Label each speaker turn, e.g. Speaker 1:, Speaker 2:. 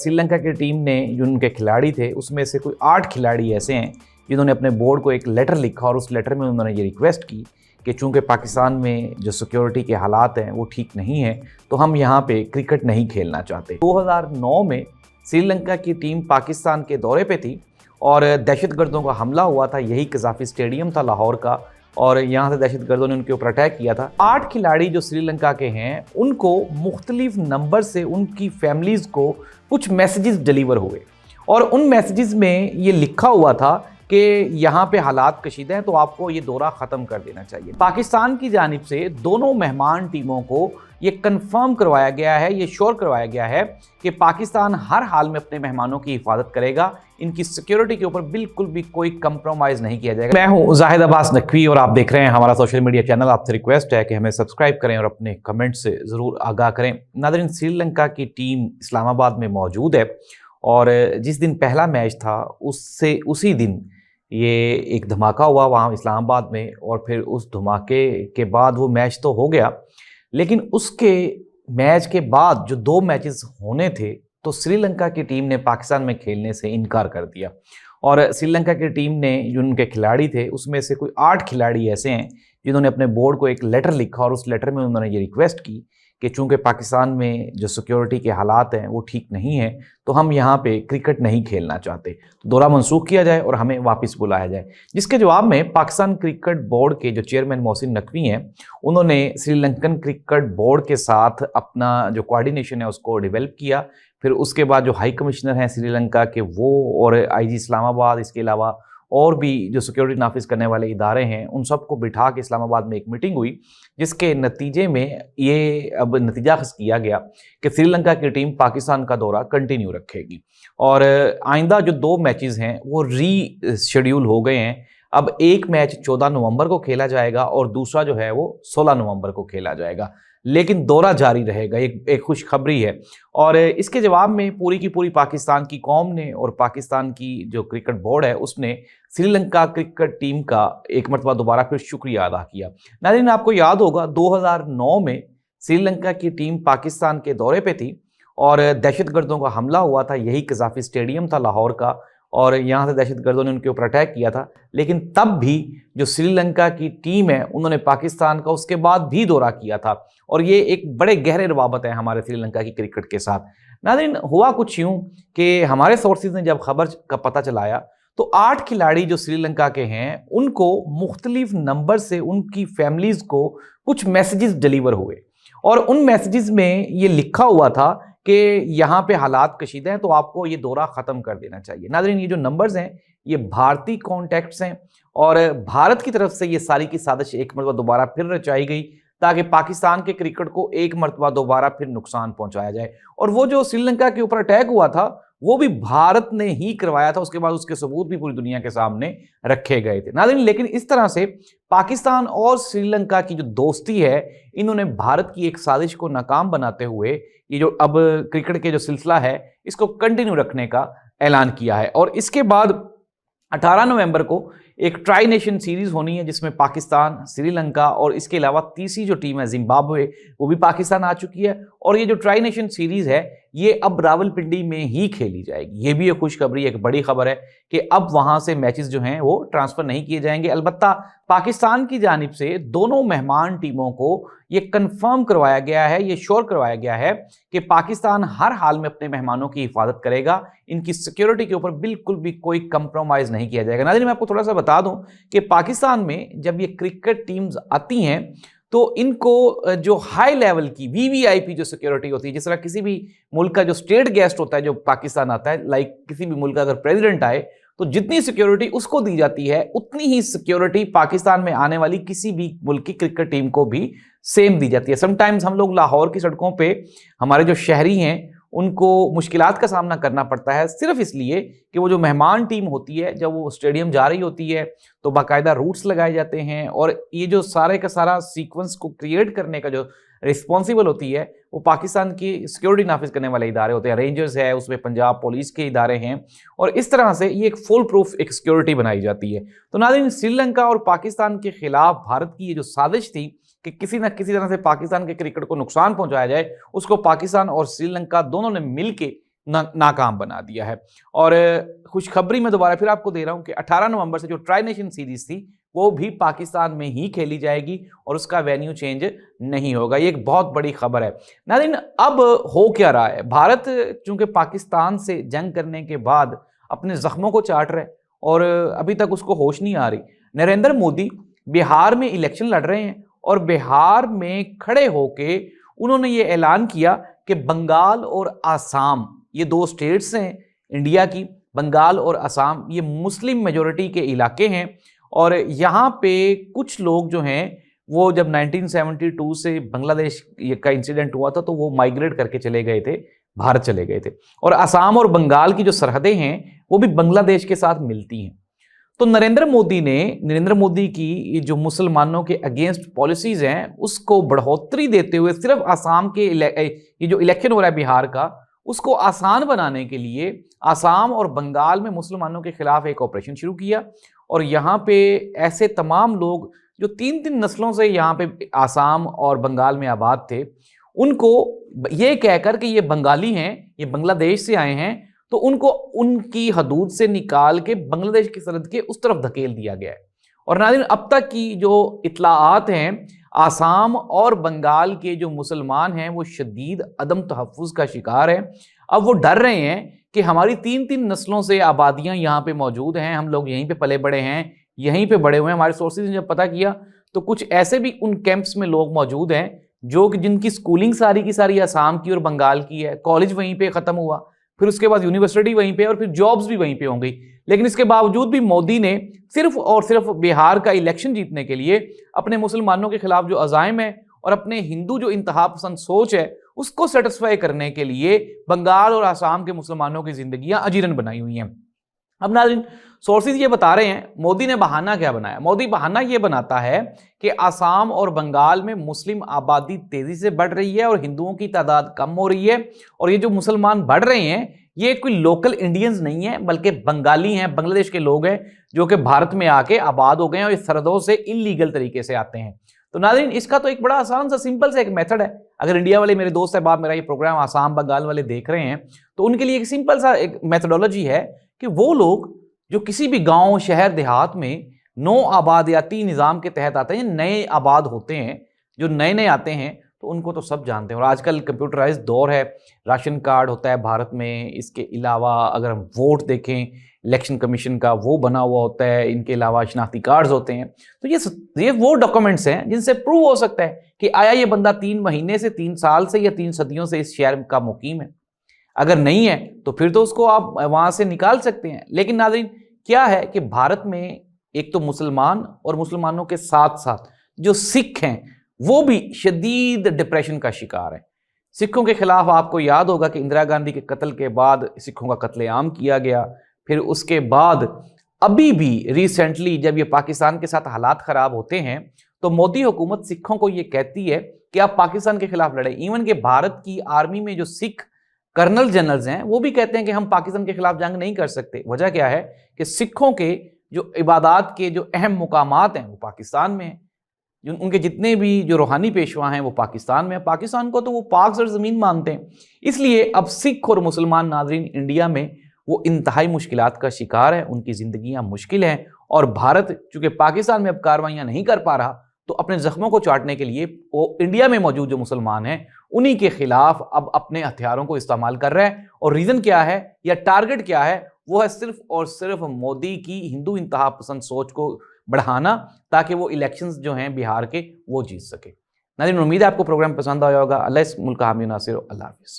Speaker 1: श्रीलंका की टीम ने जो उनके खिलाड़ी थे उसमें से कोई 8 खिलाड़ी ऐसे हैं जिन्होंने अपने बोर्ड को एक लेटर लिखा और उस लेटर में उन्होंने ये रिक्वेस्ट की कि चूंकि पाकिस्तान में जो सिक्योरिटी के हालात हैं वो ठीक नहीं है तो हम यहाँ पे क्रिकेट नहीं खेलना चाहते। 2009 में श्रीलंका की टीम पाकिस्तान के दौरे पे थी और दहशतगर्दों का हमला हुआ था। यही कज़ाफ़ी स्टेडियम था लाहौर का और यहाँ से दहशतगर्दों ने उनके ऊपर अटैक किया था। 8 खिलाड़ी जो श्रीलंका के हैं उनको मुख्तलिफ नंबर से उनकी फैमिलीज़ को कुछ मैसेजेस डिलीवर हुए और उन मैसेजेस में ये लिखा हुआ था कि यहाँ पे हालात कशीदा हैं तो आपको ये दौरा ख़त्म कर देना चाहिए। पाकिस्तान की जानिब से दोनों मेहमान टीमों को ये कंफर्म करवाया गया है, ये श्योर करवाया गया है कि पाकिस्तान हर हाल में अपने मेहमानों की हिफाजत करेगा, इनकी सिक्योरिटी के ऊपर बिल्कुल भी कोई कंप्रोमाइज़ नहीं किया जाएगा। मैं हूँ जाहिद अब्बास नकवी और आप देख रहे हैं हमारा सोशल मीडिया चैनल। आपसे रिक्वेस्ट है कि हमें सब्सक्राइब करें और अपने कमेंट से ज़रूर आगाह करें। नाज़रीन, श्रीलंका की टीम इस्लामाबाद में मौजूद है और जिस दिन पहला मैच था उसी दिन ये एक धमाका हुआ वहाँ इस्लामाबाद में और फिर उस धमाके के बाद वो मैच तो हो गया, लेकिन उसके मैच के बाद जो 2 मैचेस होने थे तो श्रीलंका की टीम ने पाकिस्तान में खेलने से इनकार कर दिया और श्रीलंका की टीम ने जो उनके खिलाड़ी थे उसमें से कोई 8 खिलाड़ी ऐसे हैं जिन्होंने अपने बोर्ड को एक लेटर लिखा और उस लेटर में उन्होंने ये रिक्वेस्ट की कि चूंकि पाकिस्तान में जो सिक्योरिटी के हालात हैं वो ठीक नहीं है तो हम यहाँ पे क्रिकेट नहीं खेलना चाहते, तो दौरा मनसूख किया जाए और हमें वापस बुलाया जाए। जिसके जवाब में पाकिस्तान क्रिकेट बोर्ड के जो चेयरमैन मोहसिन नकवी हैं उन्होंने श्रीलंकन क्रिकेट बोर्ड के साथ अपना जो कोऑर्डिनेशन है उसको डेवलप किया। फिर उसके बाद जो हाई कमिश्नर हैं श्रीलंका के वो और IG इस्लामाबाद, इसके अलावा और भी जो सिक्योरिटी नाफिज करने वाले इदारे हैं उन सबको बिठा के इस्लामाबाद में एक मीटिंग हुई, जिसके नतीजे में ये अब नतीजा ख़ास किया गया कि श्रीलंका की टीम पाकिस्तान का दौरा कंटिन्यू रखेगी और आइंदा जो 2 मैचेस हैं वो रीशेड्यूल हो गए हैं। अब एक मैच 14 नवंबर को खेला जाएगा और दूसरा जो है वो 16 नवंबर को खेला जाएगा, लेकिन दौरा जारी रहेगा। एक खुशखबरी है और इसके जवाब में पूरी की पूरी पाकिस्तान की कौम ने और पाकिस्तान की जो क्रिकेट बोर्ड है उसने श्रीलंका क्रिकेट टीम का एक मरतबा दोबारा फिर शुक्रिया अदा किया। नाज़रीन, आपको याद होगा 2009 में श्रीलंका की टीम पाकिस्तान के दौरे पे थी और दहशतगर्दों का हमला हुआ था। यही कज़ाफ़ी स्टेडियम था लाहौर का और यहाँ से दहशतगर्दों ने उनके ऊपर अटैक किया था, लेकिन तब भी जो श्रीलंका की टीम है उन्होंने पाकिस्तान का उसके बाद भी दौरा किया था और ये एक बड़े गहरे रवाबत है हमारे श्रीलंका की क्रिकेट के साथ। नाज़रीन, हुआ कुछ यूँ कि हमारे सोर्सेज ने जब खबर का पता चलाया तो 8 खिलाड़ी जो श्रीलंका के हैं उनको मुख्तलिफ नंबर से उनकी फैमिलीज़ को कुछ मैसेजेस डिलीवर हुए और उन मैसेजेस में ये लिखा हुआ था कि यहाँ पे हालात कशीदा हैं तो आपको ये दौरा ख़त्म कर देना चाहिए। नाज़रीन, ये जो नंबर्स हैं ये भारतीय कॉन्टैक्ट्स हैं और भारत की तरफ से ये सारी की साजिश एक मरतबा दोबारा फिर रचाई गई ताकि पाकिस्तान के क्रिकेट को एक मरतबा दोबारा फिर नुकसान पहुंचाया जाए। और वो जो श्रीलंका के ऊपर अटैक हुआ था वो भी भारत ने ही करवाया था, उसके बाद उसके सबूत भी पूरी दुनिया के सामने रखे गए थे। नाज़रीन, लेकिन इस तरह से पाकिस्तान और श्रीलंका की जो दोस्ती है इन्होंने भारत की एक साजिश को नाकाम बनाते हुए ये जो अब क्रिकेट के जो सिलसिला है इसको कंटिन्यू रखने का ऐलान किया है। और इसके बाद 18 नवंबर को एक ट्राई नेशन सीरीज़ होनी है जिसमें पाकिस्तान, श्रीलंका और इसके अलावा तीसरी जो टीम है जिम्बाब्वे वो भी पाकिस्तान आ चुकी है और ये जो ट्राई नेशन सीरीज़ है ये अब रावलपिंडी में ही खेली जाएगी। ये भी एक खुशखबरी, एक बड़ी खबर है कि अब वहाँ से मैचेस जो हैं वो ट्रांसफ़र नहीं किए जाएंगे। अलबत्ता पाकिस्तान की जानिब से दोनों मेहमान टीमों को ये कंफर्म करवाया गया है, ये श्योर करवाया गया है कि पाकिस्तान हर हाल में अपने मेहमानों की हिफाजत करेगा, इनकी सिक्योरिटी के ऊपर बिल्कुल भी कोई कंप्रोमाइज़ नहीं किया जाएगा। नाज़रीन, मैं आपको थोड़ा सा बता दूं कि पाकिस्तान में जब ये क्रिकेट टीम्स आती हैं तो इनको जो हाई लेवल की VVIP जो सिक्योरिटी होती है, जिस तरह किसी भी मुल्क का जो स्टेट गेस्ट होता है जो पाकिस्तान आता है, लाइक किसी भी मुल्क का अगर प्रेसिडेंट आए तो जितनी सिक्योरिटी उसको दी जाती है उतनी ही सिक्योरिटी पाकिस्तान में आने वाली किसी भी मुल्क की क्रिकेट टीम को भी सेम दी जाती है। समटाइम्स हम लोग लाहौर की सड़कों पे हमारे जो शहरी हैं उनको मुश्किलात का सामना करना पड़ता है सिर्फ इसलिए कि वो जो मेहमान टीम होती है जब वो स्टेडियम जा रही होती है तो बाकायदा रूट्स लगाए जाते हैं और ये जो सारे का सारा सीक्वेंस को क्रिएट करने का जो रिस्पॉन्सिबल होती है वो पाकिस्तान की सिक्योरिटी नाफिज करने वाले इदारे होते हैं। रेंजर्स है, उसमें पंजाब पुलिस के इदारे हैं और इस तरह से ये एक फुल प्रूफ एक सिक्योरिटी बनाई जाती है। तो नाज़रीन, श्रीलंका और पाकिस्तान के खिलाफ भारत की ये जो साजिश थी कि किसी न किसी तरह से पाकिस्तान के क्रिकेट को नुकसान पहुंचाया जाए, उसको पाकिस्तान और श्रीलंका दोनों ने मिलकर नाकाम बना दिया है। और खुशखबरी मैं दोबारा फिर आपको दे रहा हूं कि 18 नवंबर से जो ट्राई नेशन सीरीज थी वो भी पाकिस्तान में ही खेली जाएगी और उसका वेन्यू चेंज नहीं होगा। ये एक बहुत बड़ी खबर है। नाज़रीन, अब हो क्या रहा है, भारत चूंकि पाकिस्तान से जंग करने के बाद अपने जख्मों को चाट रहा है और अभी तक उसको होश नहीं आ रही। नरेंद्र मोदी बिहार में इलेक्शन लड़ रहे हैं और बिहार में खड़े होके उन्होंने ये ऐलान किया कि बंगाल और आसाम, ये दो स्टेट्स हैं इंडिया की, बंगाल और असम, ये मुस्लिम मेजोरिटी के इलाके हैं और यहाँ पे कुछ लोग जो हैं वो जब 1972 से बांग्लादेश का इंसिडेंट हुआ था तो वो माइग्रेट करके चले गए थे, भारत चले गए थे। और असम और बंगाल की जो सरहदें हैं वो भी बांग्लादेश के साथ मिलती हैं। तो नरेंद्र मोदी की जो मुसलमानों के अगेंस्ट पॉलिसीज हैं उसको बढ़ोतरी देते हुए सिर्फ असम के ये जो इलेक्शन हो रहा है बिहार का, उसको आसान बनाने के लिए असम और बंगाल में मुसलमानों के खिलाफ एक ऑपरेशन शुरू किया। और यहाँ पे ऐसे तमाम लोग जो 3-3 नस्लों से यहाँ पे असम और बंगाल में आबाद थे, उनको ये कहकर कि ये बंगाली हैं, ये बांग्लादेश से आए हैं, तो उनको उनकी हदूद से निकाल के बांग्लादेश की सरहद के उस तरफ धकेल दिया गया है। और नाज़रीन, अब तक की जो इत्तलाआत हैं, आसाम और बंगाल के जो मुसलमान हैं वो शदीद अदम तहफ़्फ़ुज़ का शिकार हैं। अब वो डर रहे हैं कि हमारी 3-3 नस्लों से आबादियाँ यहाँ पे मौजूद हैं, हम लोग यहीं पे पले बड़े हैं, यहीं पे बड़े हुए हैं। हमारे सोर्सेज ने जब पता किया तो कुछ ऐसे भी उन कैंप्स में लोग मौजूद हैं जो कि जिनकी स्कूलिंग सारी की सारी आसाम की और बंगाल की है, कॉलेज वहीं पर ख़त्म हुआ, फिर उसके बाद यूनिवर्सिटी वहीं पे और फिर जॉब्स भी वहीं पे होंगी। लेकिन इसके बावजूद भी मोदी ने सिर्फ और सिर्फ बिहार का इलेक्शन जीतने के लिए अपने मुसलमानों के खिलाफ जो अज़ाइम है और अपने हिंदू जो इंतहा पसंद सोच है उसको सेटिस्फाई करने के लिए बंगाल और आसाम के मुसलमानों की जिंदगियां अजीरन बनाई हुई हैं। अब नाज़रीन, सोर्सेज ये बता रहे हैं मोदी ने बहाना क्या बनाया। मोदी बहाना ये बनाता है कि आसाम और बंगाल में मुस्लिम आबादी तेजी से बढ़ रही है और हिंदुओं की तादाद कम हो रही है, और ये जो मुसलमान बढ़ रहे हैं ये कोई लोकल इंडियंस नहीं है बल्कि बंगाली हैं, बांग्लादेश के लोग हैं जो कि भारत में आके आबाद हो गए हैं और इस सरहदों से इलीगल तरीके से आते हैं। तो नाज़रीन, इसका तो एक बड़ा आसान सा सिंपल सा एक मेथड है। अगर इंडिया वाले मेरे दोस्त साहब मेरा ये प्रोग्राम आसाम बंगाल वाले देख रहे हैं तो उनके लिए एक सिंपल सा एक मेथडोलॉजी है कि वो लोग जो किसी भी गांव शहर देहात में नो आबादियाती निज़ाम के तहत आते हैं, नए आबाद होते हैं, जो नए नए आते हैं, तो उनको तो सब जानते हैं। और आजकल कंप्यूटराइज्ड दौर है, राशन कार्ड होता है भारत में, इसके अलावा अगर हम वोट देखें इलेक्शन कमीशन का वो बना हुआ होता है, इनके अलावा शनाख्ती कार्ड्स होते हैं। तो ये वो डॉक्यूमेंट्स हैं जिनसे प्रूव हो सकता है कि आया ये बंदा 3 महीने से 3 साल से या 3 सदियों से इस शहर का मुकीम है। अगर नहीं है तो फिर तो उसको आप वहां से निकाल सकते हैं। लेकिन नाज़रीन, क्या है कि भारत में एक तो मुसलमान और मुसलमानों के साथ साथ जो सिख हैं वो भी शदीद डिप्रेशन का शिकार है। सिखों के खिलाफ आपको याद होगा कि इंदिरा गांधी के कत्ल के बाद सिखों का कत्लेआम किया गया। फिर उसके बाद अभी भी रिसेंटली जब ये पाकिस्तान के साथ हालात ख़राब होते हैं तो मोदी हुकूमत सिखों को ये कहती है कि आप पाकिस्तान के खिलाफ लड़े। इवन के भारत की आर्मी में जो सिख कर्नल जनरल्स हैं वो भी कहते हैं कि हम पाकिस्तान के खिलाफ जंग नहीं कर सकते। वजह क्या है कि सिखों के जो इबादत के जो अहम मुकामात हैं वो पाकिस्तान में हैं, जो उनके जितने भी जो रूहानी पेशवा हैं वो पाकिस्तान में हैं। पाकिस्तान को तो वो पाक सरज़मीन मानते हैं। इसलिए अब सिख और मुसलमान नाज़रीन इंडिया में वो इंतहाई मुश्किलात का शिकार है, उनकी ज़िंदगियाँ मुश्किल हैं। और भारत चूँकि पाकिस्तान में अब कार्रवाइयाँ नहीं कर पा रहा तो अपने ज़ख्मों को चाटने के लिए वो इंडिया में मौजूद जो मुसलमान हैं उन्हीं के खिलाफ अब अपने हथियारों को इस्तेमाल कर रहा है। और रीज़न क्या है या टारगेट क्या है, वो है सिर्फ और सिर्फ मोदी की हिंदू इंतहा पसंद सोच को बढ़ाना ताकि वो इलेक्शंस जो हैं बिहार के वो जीत सके। नाज़रीन, उम्मीद है आपको प्रोग्राम पसंद आया होगा। अल्लाह इस मुल्क का हामी नासिर। अल्लाह हाफ़िज़।